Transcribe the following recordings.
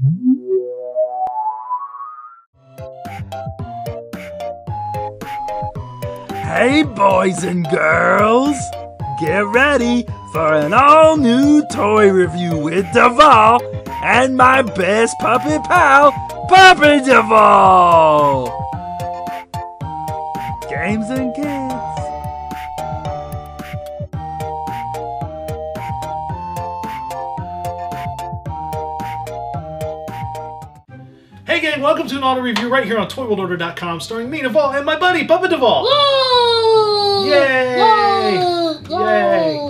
Hey boys and girls, get ready for an all-new toy review with Devall and my best puppet pal, Puppet Devall! Games and kids. Hey gang, welcome to an auto review right here on ToyWorldOrder.com, starring me, Devall, and my buddy, Puppet Devall. Yay! Yay! Yay!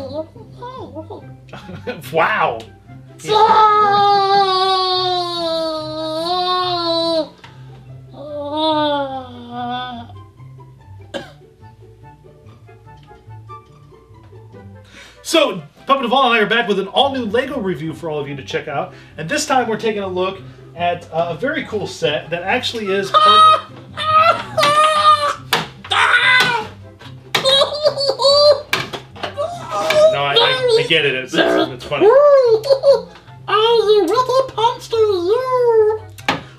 Wow! So, Puppet Devall and I are back with an all-new LEGO review for all of you to check out, and this time we're taking a look at a very cool set that actually is part of... No, I get it. It's funny.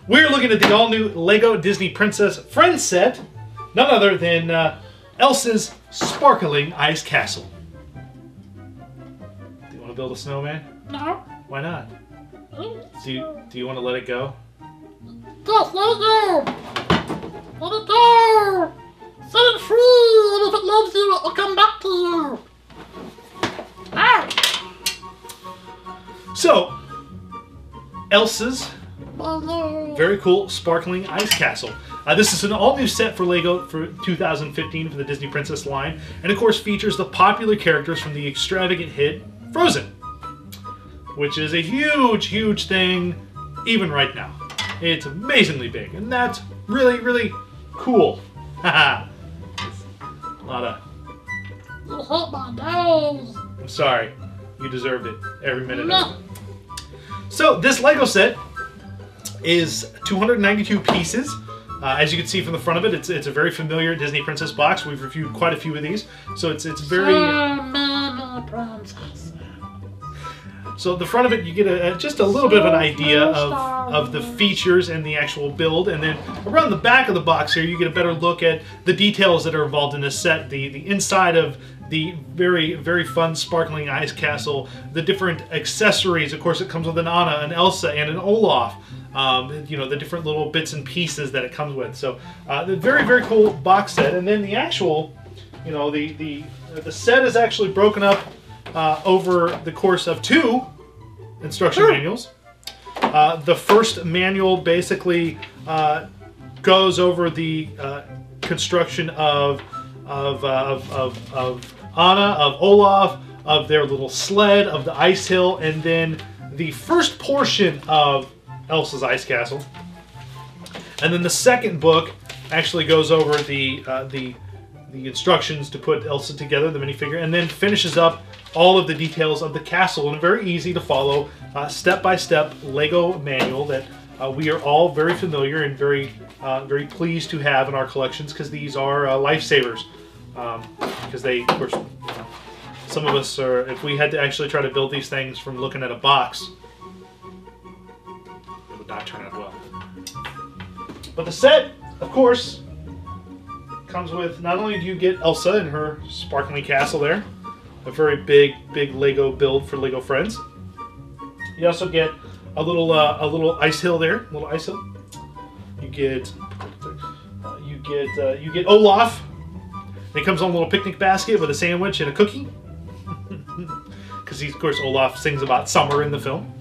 We're looking at the all-new LEGO Disney Princess Friends set, none other than Elsa's Sparkling Ice Castle. Do you want to build a snowman? No. Why not? Do you want to let it go? Just let it go! Let it go! Set it free, and if it loves you, it will come back to you! Ah! So, Elsa's very cool Sparkling Ice Castle. This is an all-new set for LEGO for 2015 for the Disney Princess line, and of course features the popular characters from the extravagant hit Frozen, which is a huge, huge thing even right now. It's amazingly big, and that's really, really cool. Haha. A lot of... You hurt my nose! I'm sorry. You deserved it. Every minute of it. So, this LEGO set is 292 pieces. As you can see from the front of it, it's a very familiar Disney Princess box. We've reviewed quite a few of these. So it's very... So the front of it, you get just a little bit of an idea of the features and the actual build, and then around the back of the box here, you get a better look at the details that are involved in this set, the inside of the very, very fun Sparkling Ice Castle, the different accessories. Of course, it comes with an Anna, an Elsa, and an Olaf. You know, the different little bits and pieces that it comes with. So the very, very cool box set, and then the actual, you know, the set is actually broken up over the course of 2 instruction manuals. The first manual basically goes over the construction of Anna, of Olaf, of their little sled, of the ice hill, and then the first portion of Elsa's Ice Castle. And then the second book actually goes over the instructions to put Elsa together, the minifigure, and then finishes up all of the details of the castle in a very easy to follow step-by-step LEGO manual that we are all very familiar and very pleased to have in our collections, because these are lifesavers. Because they, of course, some of us are, if we had to actually try to build these things from looking at a box, it would not turn out well. But the set, of course, comes with, not only do you get Elsa and her sparkling castle there, a very big LEGO build for LEGO friends. You also get a little ice hill there, a little ice hill. You get Olaf. It comes on a little picnic basket with a sandwich and a cookie, because of course Olaf sings about summer in the film.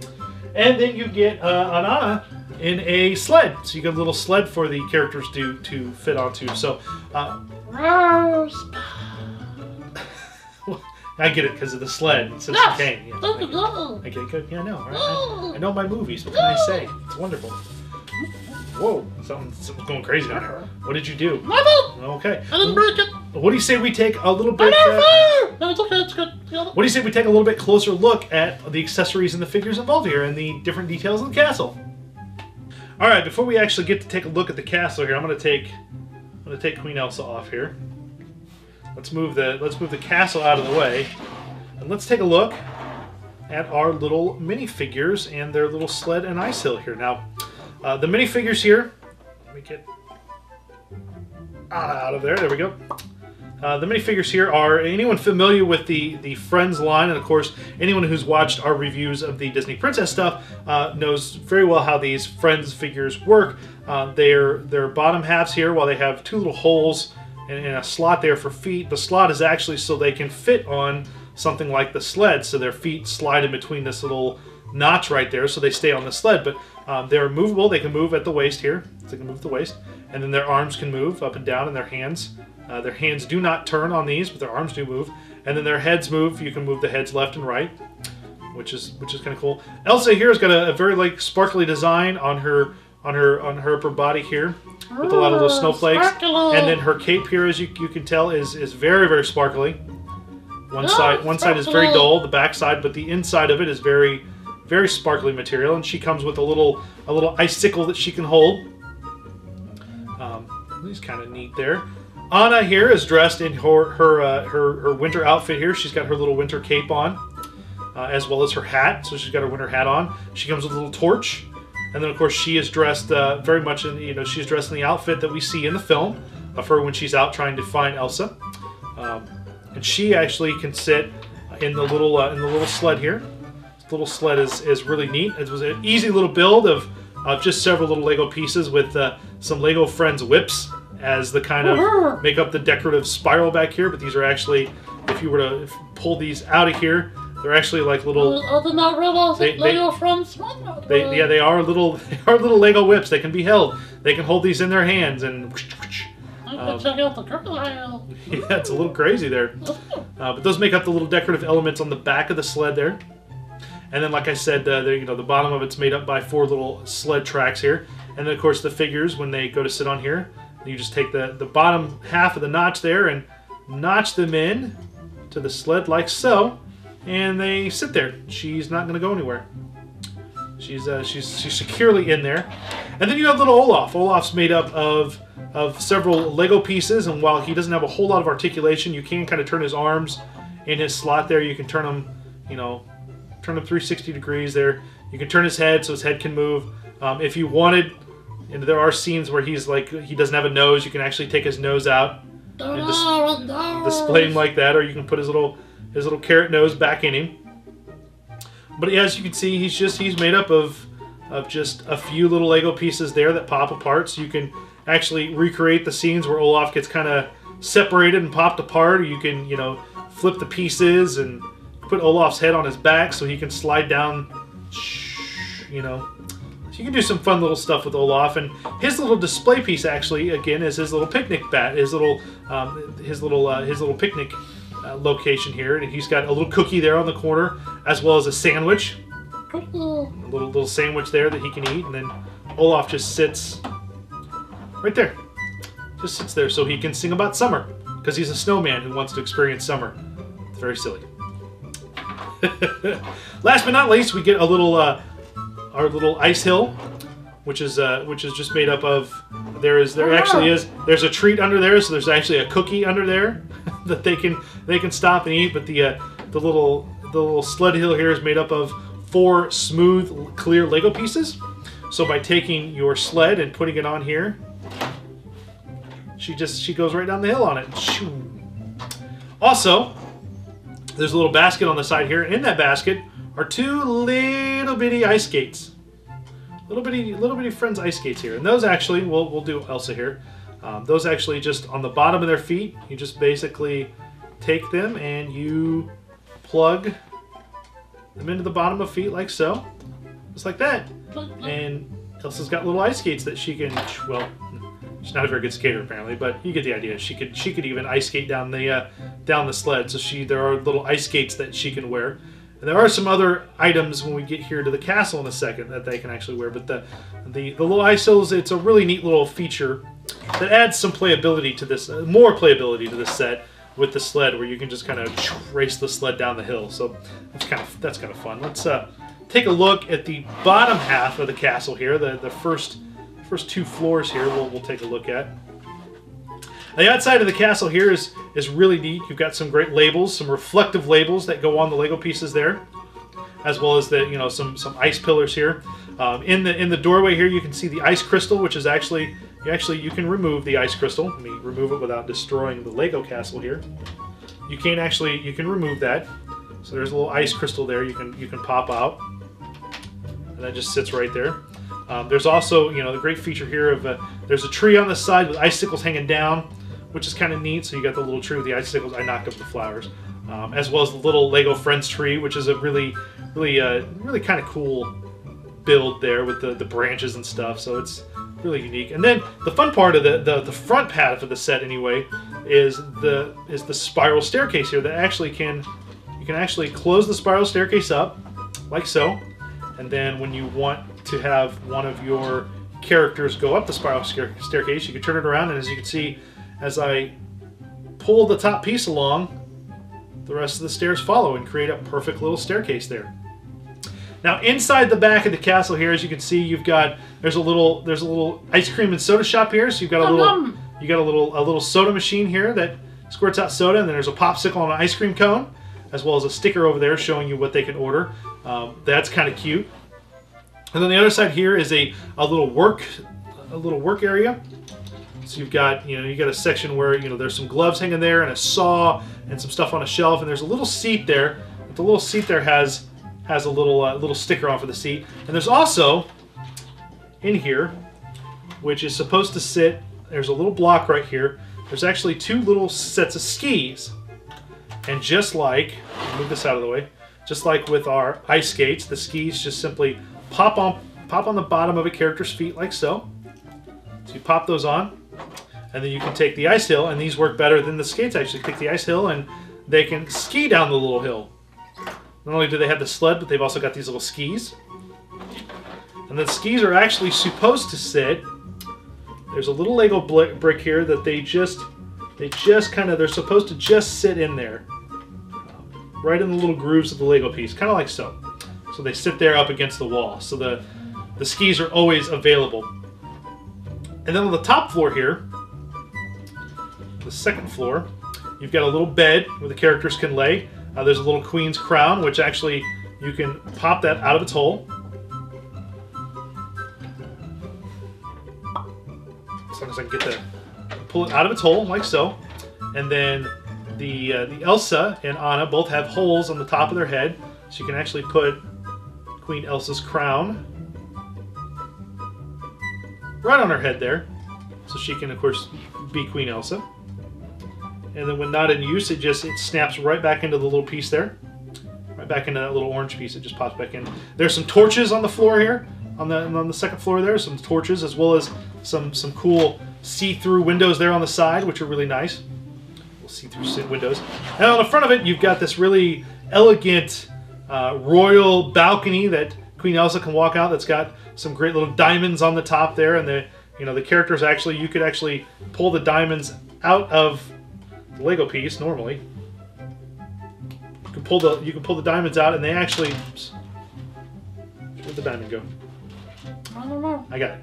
And then you get an Anna in a sled, so you get a little sled for the characters to fit onto. So. I get it because of the sled. It's just a cane. Yeah, I get good. Yeah, I know. Right? I know my movies. What can I say? It's wonderful. Whoa, something's going crazy down here. What did you do? Nothing. Okay. I didn't break it. What do you say we take a little bit? No, it's okay. It's good. What do you say we take a little bit closer look at the accessories and the figures involved here and the different details of the castle? All right. Before we actually get to take a look at the castle here, I'm going to take Queen Elsa off here. Let's move the castle out of the way, and let's take a look at our little minifigures and their little sled and ice hill here. Now, the minifigures here, let me get out of there. There we go. The minifigures here are anyone familiar with the Friends line, and of course anyone who's watched our reviews of the Disney Princess stuff knows very well how these Friends figures work. Their bottom halves here, while they have two little holes and a slot there for feet, the slot is actually so they can fit on something like the sled, so their feet slide in between this little notch right there so they stay on the sled. But they're movable. They can move at the waist here, so they can move at the waist, and then their arms can move up and down, and their hands do not turn on these, but their arms do move, and then their heads move. You can move the heads left and right, which is kind of cool. Elsa here has got a very like sparkly design on her upper body here with a lot of little snowflakes, Sparkly. and then her cape here, as you can tell, is very, very sparkly. One side is very dull, the back side, but the inside of it is very, very sparkly material, and she comes with a little icicle that she can hold. It's kind of neat there. Anna here is dressed in her winter outfit here. She's got her little winter cape on, as well as her hat. So she's got her winter hat on. She comes with a little torch, and then of course she is dressed very much in she's dressed in the outfit that we see in the film of her when she's out trying to find Elsa. And she actually can sit in the little sled here. This little sled is really neat. It was an easy little build of just several little Lego pieces with some Lego Friends whips as the kind of make up the decorative spiral back here. But these are actually, if you were to pull these out of here, they're actually like little. I did not realize that Lego Friends. They are little Lego whips. They can be held. They can hold these in their hands and. Check out the crocodile. Yeah, it's a little crazy there. But those make up the little decorative elements on the back of the sled there. And then, like I said, the bottom of it's made up by 4 little sled tracks here. And then, of course, the figures, when they go to sit on here, you just take the bottom half of the notch there and notch them in to the sled like so. And they sit there. She's not going to go anywhere. She's securely in there. And then you have little Olaf. Olaf's made up of several Lego pieces, and while he doesn't have a whole lot of articulation, you can kind of turn his arms in his slot there. You can turn them, turn them 360 degrees there. You can turn his head so his head can move. If you wanted, and there are scenes where he doesn't have a nose, you can actually take his nose out and display him like that, or you can put his little carrot nose back in him. But as you can see, he's made up of just a few little Lego pieces there that pop apart, so you can actually recreate the scenes where Olaf gets kind of separated and popped apart, or you can, flip the pieces and put Olaf's head on his back so he can slide down, So you can do some fun little stuff with Olaf, and his little display piece actually, again, is his little picnic bat, his little picnic location here, and he's got a little cookie there on the corner, as well as a sandwich, a little sandwich there that he can eat, and then Olaf just sits right there. Just sits there so he can sing about summer, because he's a snowman who wants to experience summer. It's very silly. Last but not least, we get a little our little ice hill, which is just made up of there's a treat under there, so there's actually a cookie under there that they can stop and eat. But the little sled hill here is made up of 4 smooth, clear Lego pieces. So by taking your sled and putting it on here, she goes right down the hill on it. Also, there's a little basket on the side here, and in that basket are 2 little bitty ice skates. Little bitty Friends ice skates here. And those actually, we'll do Elsa here. Those actually just on the bottom of their feet, you just basically take them and you plug them into the bottom of feet like so. Just like that. And Elsa's got little ice skates that she can, well, she's not a very good skater apparently, but you get the idea. She could even ice skate down the sled. So there are little ice skates that she can wear. And there are some other items when we get here to the castle in a second that they can actually wear. But the little ice hills, it's a really neat little feature that adds some playability to this, more playability to this set with the sled, where you can just kind of race the sled down the hill. So that's kind of fun. Let's take a look at the bottom half of the castle here. The first 2 floors here we'll take a look at. The outside of the castle here is really neat. You've got some great labels, some reflective labels that go on the Lego pieces there. as well as the some ice pillars here. In the doorway here, you can see the ice crystal, which is actually you can remove the ice crystal. Let me remove it without destroying the Lego castle here. You can remove that. So there's a little ice crystal there you can pop out, and that just sits right there. There's also the great feature here of there's a tree on the side with icicles hanging down, which is kind of neat. So you got the little tree with the icicles. I knocked up the flowers, as well as the little Lego Friends tree, which is a really kind of cool build there with the branches and stuff. So it's really unique. And then the fun part of the front path of the set anyway is the spiral staircase here that you can actually close the spiral staircase up like so, and then when you want to have one of your characters go up the spiral staircase, you can turn it around, and as you can see, as I pull the top piece along, the rest of the stairs follow and create a perfect little staircase there. Now inside the back of the castle here, as you can see, there's a little ice cream and soda shop here. So you've got a little soda machine here that squirts out soda, and then there's a popsicle and an ice cream cone, as well as a sticker over there showing you what they can order. That's kind of cute. And then the other side here is a little work area. So you've got a section where there's some gloves hanging there and a saw and some stuff on a shelf, and there's a little seat there. But the little seat there has a little sticker on for the seat. And there's also in here, which is supposed to sit, there's a little block right here. There's actually two little sets of skis. And just like, move this out of the way, just like with our ice skates, the skis just simply pop on the bottom of a character's feet like so. So you pop those on, and then you can take the ice hill, and these work better than the skates actually. Take the ice hill, and they can ski down the little hill. Not only do they have the sled, but they've also got these little skis. And the skis are actually supposed to sit, there's a little Lego brick here that they're supposed to just sit in there. Right in the little grooves of the Lego piece, kind of like so. So they sit there up against the wall. So the skis are always available. And then on the top floor here, the second floor, you've got a little bed where the characters can lay. There's a little queen's crown, which actually you can pop that out of its hole. As long as I can pull it out of its hole, like so. And then the Elsa and Anna both have holes on the top of their head, so you can actually put Queen Elsa's crown right on her head there, so she can, of course, be Queen Elsa. And then when not in use, it snaps right back into the little piece there, right back into that little orange piece. It just pops back in. There's some torches on the floor here, on the second floor there. Some torches, as well as some cool see-through windows there on the side, which are really nice. See-through windows. And on the front of it, you've got this really elegant royal balcony that Queen Elsa can walk out. That's got some great little diamonds on the top there, and the characters you could actually pull the diamonds out of the Lego piece normally. You can pull the diamonds out, and they actually. Oops, where'd the diamond go? I don't know. I got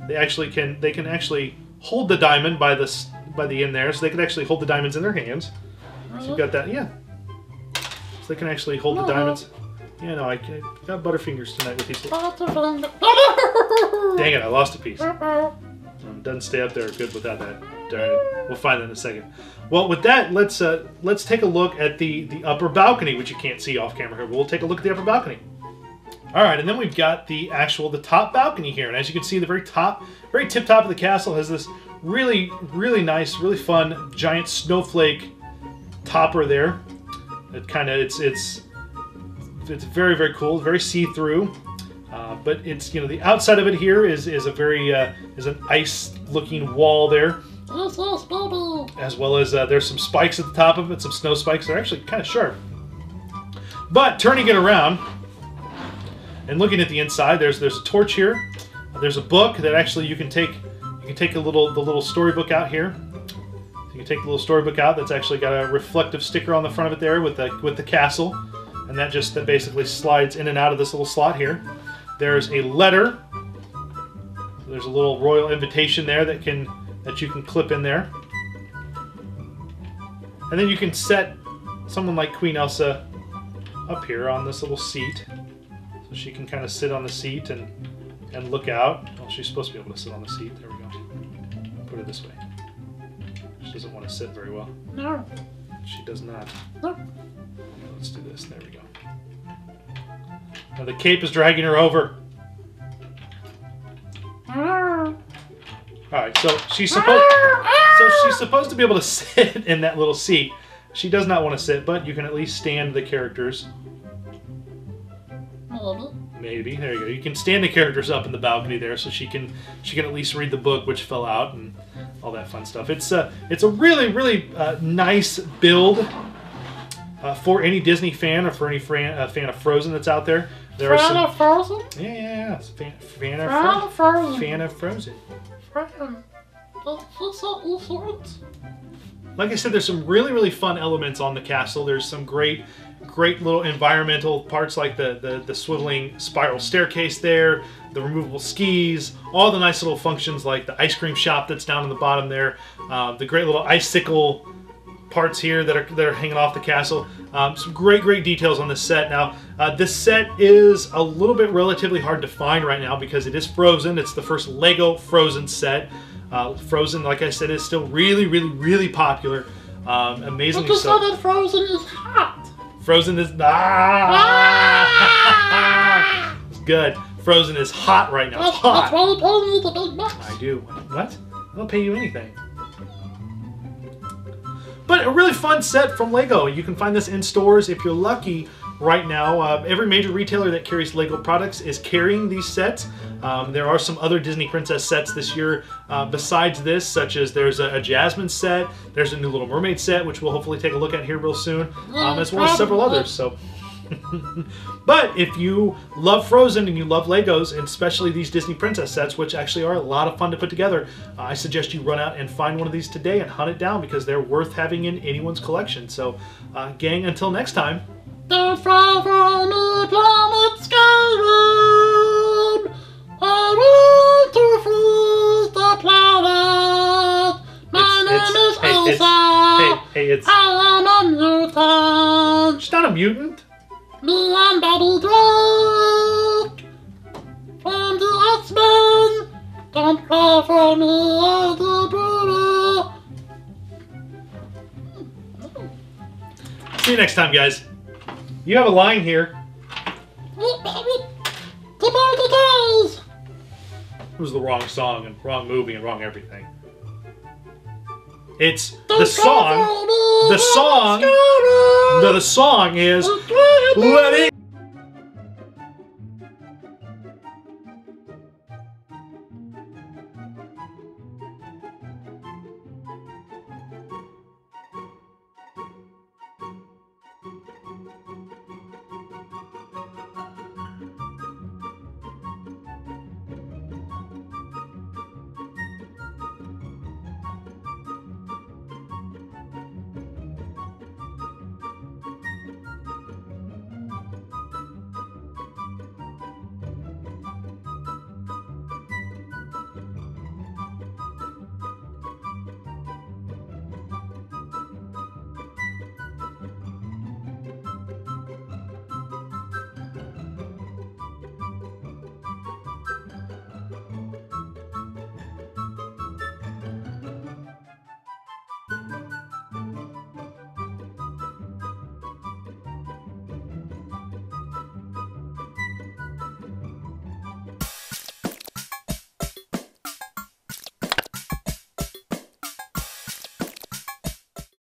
it. They can actually hold the diamond by the end there, so they can actually hold the diamonds in their hands. So you've got that, yeah. So they can actually hold the diamonds. Yeah, no, I got butterfingers tonight with these. Dang it, I lost a piece. Doesn't stay up there good without that. Darn it. We'll find that in a second. Well, with that, let's take a look at the upper balcony, which you can't see off camera here, but we'll take a look at the upper balcony. All right, and then we've got the top balcony here, and as you can see, the very tip top of the castle has this really nice, really fun giant snowflake topper there. It's very, very cool, very see-through. But it's the outside of it here is an ice-looking wall there. As well as there's some spikes at the top of it, some snow spikes. They're actually kind of sharp. But turning it around and looking at the inside, there's a torch here. There's a book that actually you can take the little storybook out here. So you can take the little storybook out. That's actually got a reflective sticker on the front of it there with the castle, and that basically slides in and out of this little slot here. There's a letter. There's a little royal invitation there that you can clip in there, and then you can set someone like Queen Elsa up here on this little seat. So she can kind of sit on the seat and look out. Well, she's supposed to be able to sit on the seat. There we go. Put it this way. She doesn't want to sit very well. No. She does not. No. Let's do this. There we go. Now the cape is dragging her over. Alright, so she's supposed to be able to sit in that little seat. She does not want to sit, but you can at least stand the characters. Maybe. There you go. You can stand the characters up in the balcony there, so she can at least read the book, which fell out, and all that fun stuff. It's a really nice build for any Disney fan or for any fan of Frozen that's out there. There are Fan some. of Frozen? Yeah. Fan of Frozen. Fan of Frozen. Fan. That's not influence. Like I said, there's some really fun elements on the castle. There's some great little environmental parts like the swiveling spiral staircase there, the removable skis, all the nice little functions like the ice cream shop that's down in the bottom there, the great little icicle parts here that are hanging off the castle. Some great details on this set. Now, this set is a little bit relatively hard to find right now because it is Frozen. It's the first Lego Frozen set. Frozen, like I said, is still really popular. Amazingly but so. That Frozen is hot. Frozen is It's good. Frozen is hot right now. It's hot. That's why you pay me the big bucks. I do. What? I don't pay you anything. But a really fun set from Lego. You can find this in stores if you're lucky right now. Every major retailer that carries Lego products is carrying these sets. There are some other Disney Princess sets this year besides this, such as there's a Jasmine set, there's a new Little Mermaid set, which we'll hopefully take a look at here real soon, as well as several others. So, but if you love Frozen and you love Legos, and especially these Disney Princess sets, which actually are a lot of fun to put together, I suggest you run out and find one of these today and hunt it down because they're worth having in anyone's collection. So, gang, until next time. Don't fly from the planet Skyrim. I want to freeze the planet. My name is Elsa. Hey, it's... I am a mutant. She's not a mutant. Me and Daddy Drake from the X-Men. Don't cry for me, the brother. See you next time, guys. You have a line here. It was the wrong song and wrong movie and wrong everything. It's the song. The song is Let It